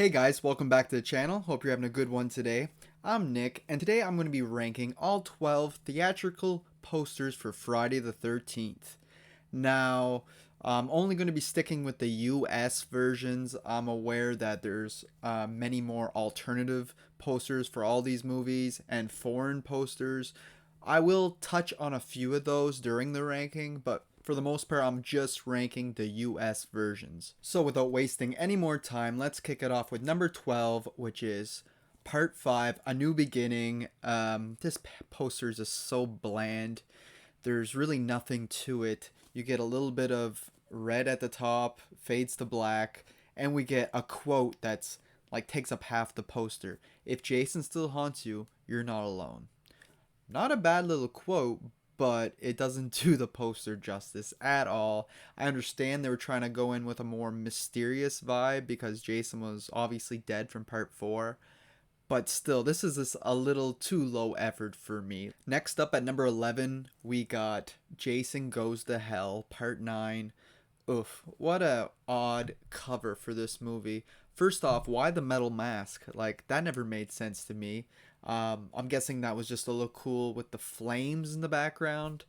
Hey guys, welcome back to the channel. Hope you're having a good one today. I'm Nick, and today I'm going to be ranking all 12 theatrical posters for Friday the 13th. Now, I'm only going to be sticking with the US versions. I'm aware that there's many more alternative posters for all these movies and foreign posters. I will touch on a few of those during the ranking, but for the most part, I'm just ranking the US versions. So without wasting any more time, let's kick it off with number 12, which is Part 5, A New Beginning. This poster is just so bland. There's really nothing to it. You get a little bit of red at the top, fades to black, and we get a quote that's like takes up half the poster. If Jason still haunts you, you're not alone. Not a bad little quote, but it doesn't do the poster justice at all. I understand they were trying to go in with a more mysterious vibe because Jason was obviously dead from part 4, but still, this is just a little too low effort for me. Next up at number 11, we got Jason Goes to Hell, Part 9. Oof, what a odd cover for this movie. First off, why the metal mask? Like, that never made sense to me. I'm guessing that was just to look cool with the flames in the background.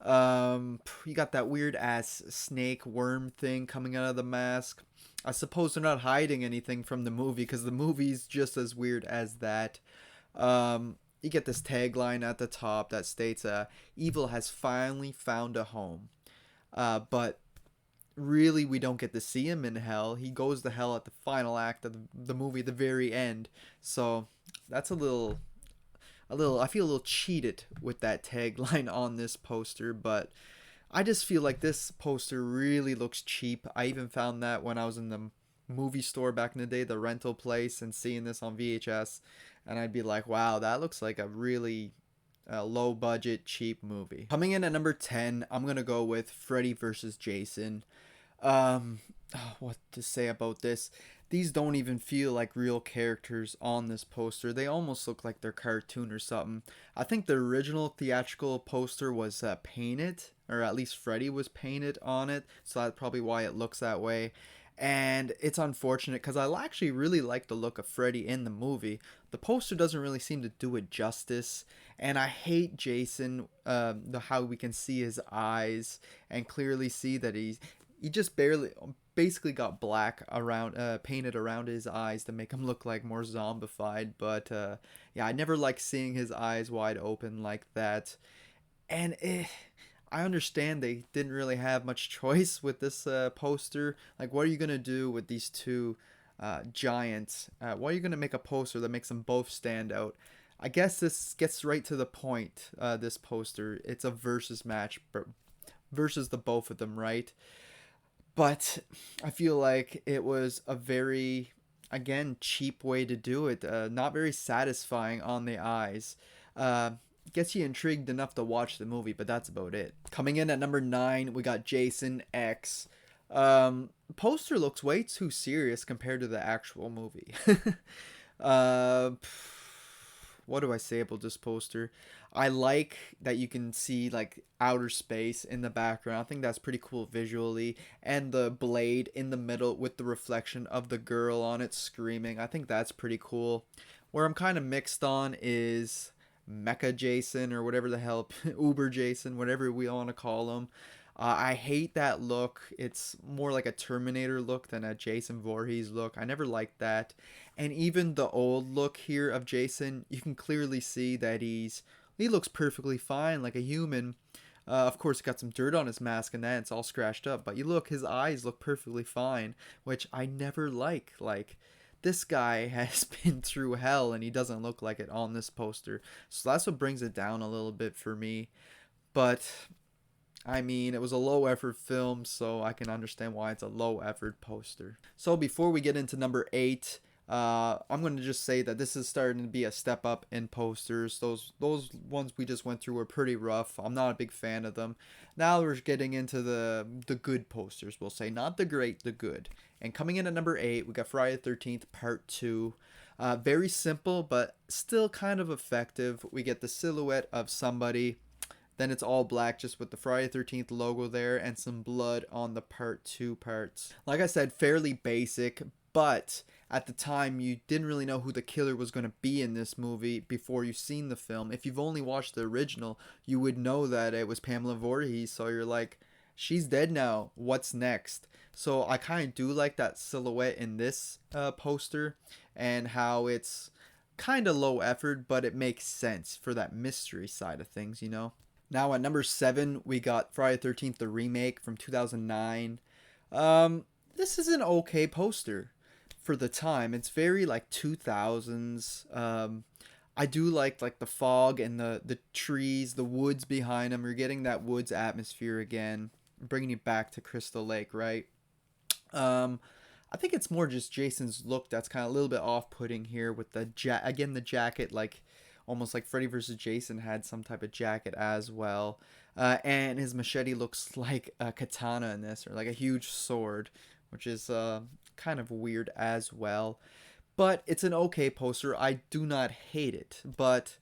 You got that weird ass snake worm thing coming out of the mask. I suppose they're not hiding anything from the movie because the movie's just as weird as that. You get this tagline at the top that states, "Evil has finally found a home." But really, we don't get to see him in hell. He goes to hell at the final act of the movie, at the very end. So that's I feel a little cheated with that tagline on this poster, but I just feel like this poster really looks cheap. I even found that when I was in the movie store back in the day, the rental place, and seeing this on VHS, and I'd be like, wow, that looks like a really low budget, cheap movie. Coming in at number 10, I'm gonna go with Freddy versus Jason. What to say about this? These don't even feel like real characters on this poster. They almost look like they're cartoon or something. I think the original theatrical poster was painted, or at least Freddy was painted on it, so that's probably why it looks that way. And it's unfortunate because I actually really like the look of Freddy in the movie. The poster doesn't really seem to do it justice, and I hate Jason. How we can see his eyes and clearly see that he just barely basically got black around painted around his eyes to make him look like more zombified, but yeah, I never like seeing his eyes wide open like that. And I understand they didn't really have much choice with this poster. Like, what are you gonna do with these two giants? Why are you gonna make a poster that makes them both stand out? I guess this gets right to the point. This poster, it's a versus match versus the both of them, right? But I feel like it was a very, again, cheap way to do it. Not very satisfying on the eyes. Uh, Gets you intrigued enough to watch the movie, but that's about it. Coming in at number 9, we got Jason X. Poster looks way too serious compared to the actual movie. uh, what do I say about this poster? I like that you can see like outer space in the background. I think that's pretty cool visually, and the blade in the middle with the reflection of the girl on it screaming. I think that's pretty cool. Where I'm kind of mixed on is Mecha Jason, or whatever the hell, Uber Jason, whatever we want to call him. I hate that look. It's more like a Terminator look than a Jason Voorhees look. I never liked that. And even the old look here of Jason, you can clearly see that he looks perfectly fine, like a human. Of course, got some dirt on his mask and that, it's all scratched up. But you look, his eyes look perfectly fine, which I never like. Like, this guy has been through hell and he doesn't look like it on this poster. So that's what brings it down a little bit for me. But I mean, it was a low effort film, so I can understand why it's a low effort poster. So before we get into number 8, I'm going to just say that this is starting to be a step up in posters. Those ones we just went through were pretty rough. I'm not a big fan of them. Now we're getting into the good posters, we'll say. Not the great, the good. And coming in at number 8, we got Friday the 13th Part 2. Very simple, but still kind of effective. We get the silhouette of somebody. Then it's all black just with the Friday 13th logo there and some blood on the part 2 parts. Like I said, fairly basic, but at the time you didn't really know who the killer was going to be in this movie before you've seen the film. If you've only watched the original, you would know that it was Pamela Voorhees, so you're like, she's dead now, what's next? So I kind of do like that silhouette in this poster, and how it's kind of low effort, but it makes sense for that mystery side of things, you know? Now at number 7, we got Friday the 13th, the remake from 2009. This is an okay poster for the time. It's very like 2000s. I do like the fog and the trees, the woods behind them. You're getting that woods atmosphere again, bringing you back to Crystal Lake, right? Um, I think it's more just Jason's look that's kind of a little bit off-putting here with the again the jacket, like almost like Freddy versus Jason had some type of jacket as well. And his machete looks like a katana in this, or like a huge sword, which is kind of weird as well. But it's an okay poster. I do not hate it, but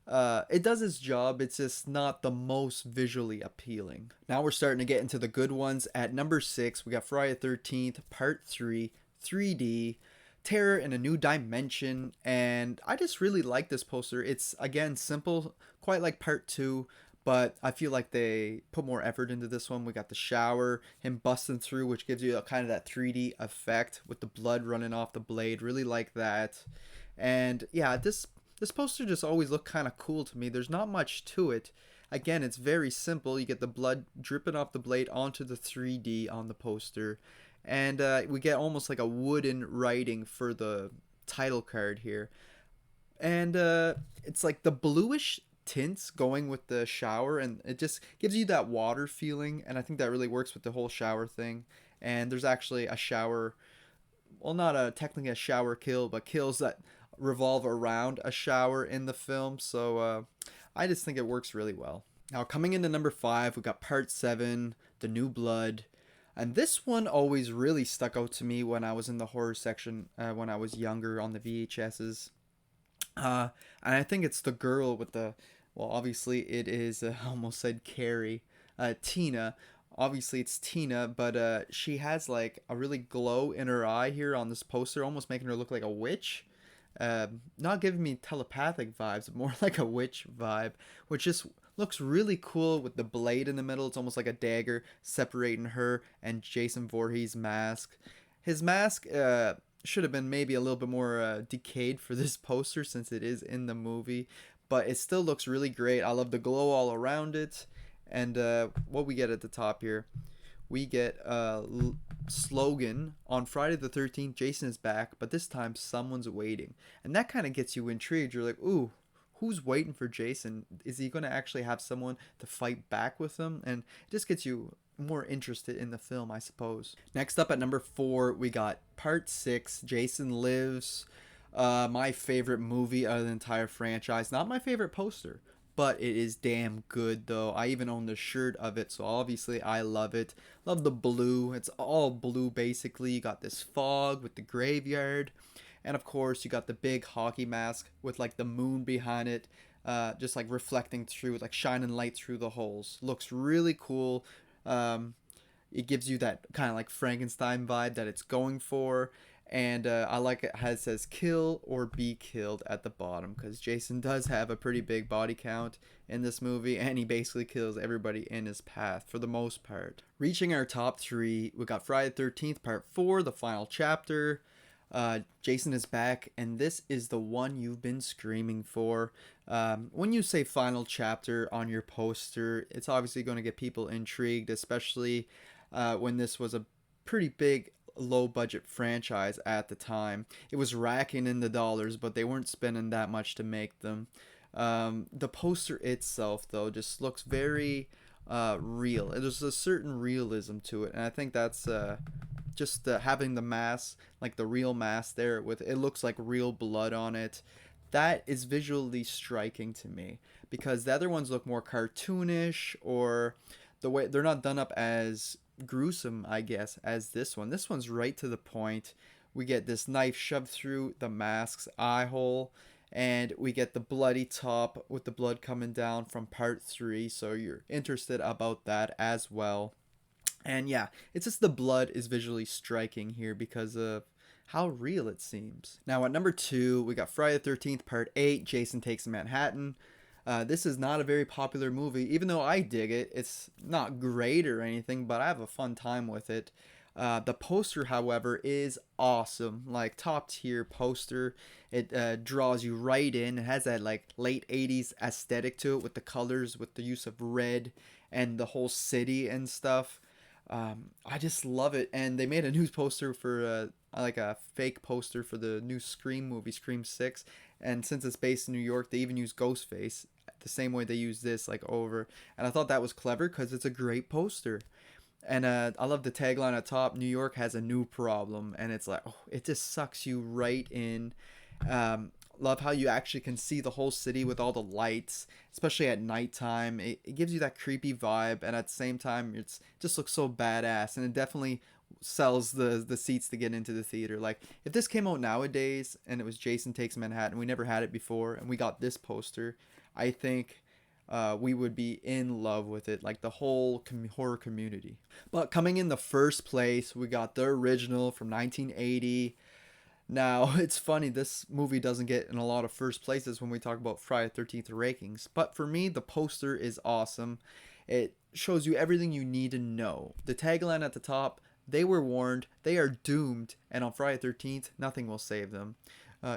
it does its job. It's just not the most visually appealing. Now we're starting to get into the good ones. At number 6, we got Friday the 13th, Part 3, 3D, Terror in a New Dimension. And I just really like this poster. It's, again, simple, quite like Part 2. But I feel like they put more effort into this one. We got the shower, him busting through, which gives you a kind of that 3D effect with the blood running off the blade. Really like that. And yeah, this poster just always looked kind of cool to me. There's not much to it. Again, it's very simple. You get the blood dripping off the blade onto the 3D on the poster. And we get almost like a wooden writing for the title card here. And it's like the bluish tints going with the shower, and it just gives you that water feeling, and I think that really works with the whole shower thing. And there's actually a shower, well, not a technically a shower kill, but kills that revolve around a shower in the film. So I just think it works really well. Now coming into number 5, we got Part 7, The New Blood. And this one always really stuck out to me when I was in the horror section when I was younger on the VHSs. And I think it's the girl with the, well, obviously it is, I almost said Carrie, Tina. Obviously it's Tina, but she has like a really glow in her eye here on this poster, almost making her look like a witch. Not giving me telepathic vibes, more like a witch vibe, which just looks really cool with the blade in the middle. It's almost like a dagger separating her and Jason Voorhees' mask. His mask should have been maybe a little bit more decayed for this poster since it is in the movie, but it still looks really great. I love the glow all around it. And what we get at the top here, we get a slogan on Friday the 13th, Jason is back, but this time someone's waiting. And that kind of gets you intrigued. You're like, ooh, who's waiting for Jason? Is he going to actually have someone to fight back with him? And it just gets you more interested in the film, I suppose. Next up at number 4, we got Part 6, Jason Lives. My favorite movie of the entire franchise. Not my favorite poster, but it is damn good though. I even own the shirt of it, so obviously I love it. Love the blue. It's all blue basically. You got this fog with the graveyard, and of course you got the big hockey mask with like the moon behind it, just like reflecting through, like shining light through the holes. Looks really cool. It gives you that kind of like Frankenstein vibe that it's going for. And I like it how it says kill or be killed at the bottom, because Jason does have a pretty big body count in this movie, and he basically kills everybody in his path for the most part. Reaching our top 3, we got Friday the 13th Part 4, the final chapter. Jason is back, and this is the one you've been screaming for. When you say final chapter on your poster, it's obviously going to get people intrigued, especially when this was a pretty big low budget franchise at the time. It was racking in the dollars, but they weren't spending that much to make them. The poster itself though just looks very real. There's a certain realism to it, and I think that's just having the mask, like the real mask there, with it looks like real blood on it. That is visually striking to me, because the other ones look more cartoonish, or the way they're not done up as gruesome, I guess, as this one. This one's right to the point. We get this knife shoved through the mask's eye hole, and we get the bloody top with the blood coming down from Part 3, so you're interested about that as well. And yeah, it's just the blood is visually striking here because of how real it seems. Now at number 2, we got Friday the 13th Part 8, Jason Takes Manhattan. This is not a very popular movie, even though I dig it. It's not great or anything, but I have a fun time with it. The poster, however, is awesome. Like top tier poster. It draws you right in. It has that like late 80s aesthetic to it with the colors, with the use of red and the whole city and stuff. I just love it. And they made a new poster for like a fake poster for the new Scream movie, Scream 6. And since it's based in New York, they even use Ghostface the same way they use this like over. And I thought that was clever because it's a great poster. And I love the tagline at top. New York has a new problem, and it's like, oh, it just sucks you right in. Love how you actually can see the whole city with all the lights, especially at nighttime. It gives you that creepy vibe, and at the same time, it just looks so badass, and it definitely sells the seats to get into the theater. Like if this came out nowadays and it was Jason Takes Manhattan, we never had it before, and we got this poster, I think we would be in love with it, like the whole horror community. But coming in the first place, we got the original from 1980. Now, it's funny, this movie doesn't get in a lot of first places when we talk about Friday the 13th rankings, but for me, the poster is awesome. It shows you everything you need to know. The tagline at the top, they were warned, they are doomed, and on Friday the 13th, nothing will save them.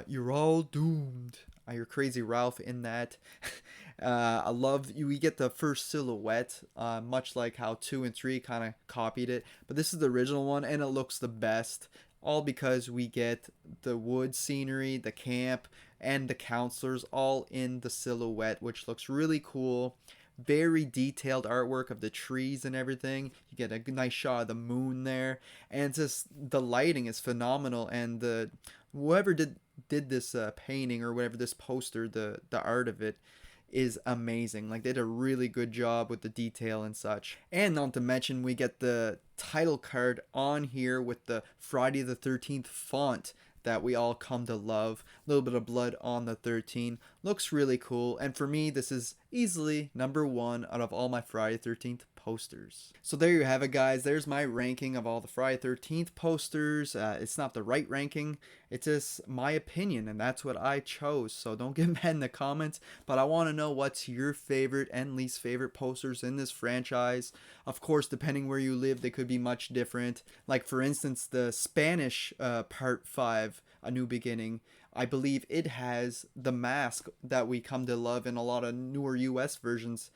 You're all doomed. You're crazy Ralph in that. I love you. We get the first silhouette, much like how 2 and 3 kind of copied it, but this is the original one, and it looks the best. All because we get the wood scenery, the camp, and the counselors all in the silhouette, which looks really cool. Very detailed artwork of the trees and everything. You get a nice shot of the moon there, and just the lighting is phenomenal. And the whoever did this painting or whatever, this poster, the art of it is amazing. Like they did a really good job with the detail and such. And not to mention, we get the title card on here with the Friday the 13th font that we all come to love. A little bit of blood on the 13. Looks really cool. And for me, this is easily number 1 out of all my Friday 13th posters. So there you have it, guys. There's my ranking of all the Friday 13th posters. It's not the right ranking. It's just my opinion, and that's what I chose. So don't get mad in the comments, but I want to know what's your favorite and least favorite posters in this franchise. Of course, depending where you live, they could be much different. Like for instance, the Spanish Part 5, A New Beginning, I believe it has the mask that we come to love, in a lot of newer US versions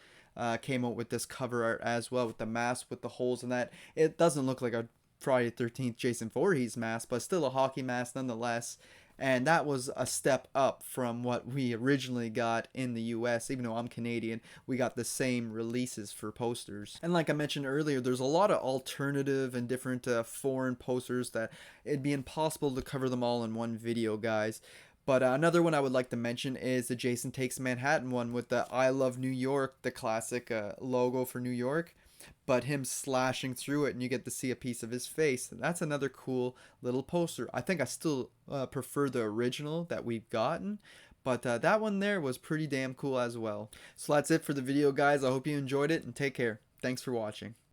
came out with this cover art as well, with the mask with the holes in that. It doesn't look like a Friday 13th Jason Voorhees mask, but still a hockey mask nonetheless. And that was a step up from what we originally got in the US. Even though I'm Canadian, we got the same releases for posters. And like I mentioned earlier, there's a lot of alternative and different foreign posters that it'd be impossible to cover them all in one video, guys. But another one I would like to mention is the Jason Takes Manhattan one with the I Love New York, the classic logo for New York, but him slashing through it and you get to see a piece of his face. That's another cool little poster. I think I still prefer the original that we've gotten, but that one there was pretty damn cool as well. So that's it for the video, guys. I hope you enjoyed it, and take care. Thanks for watching.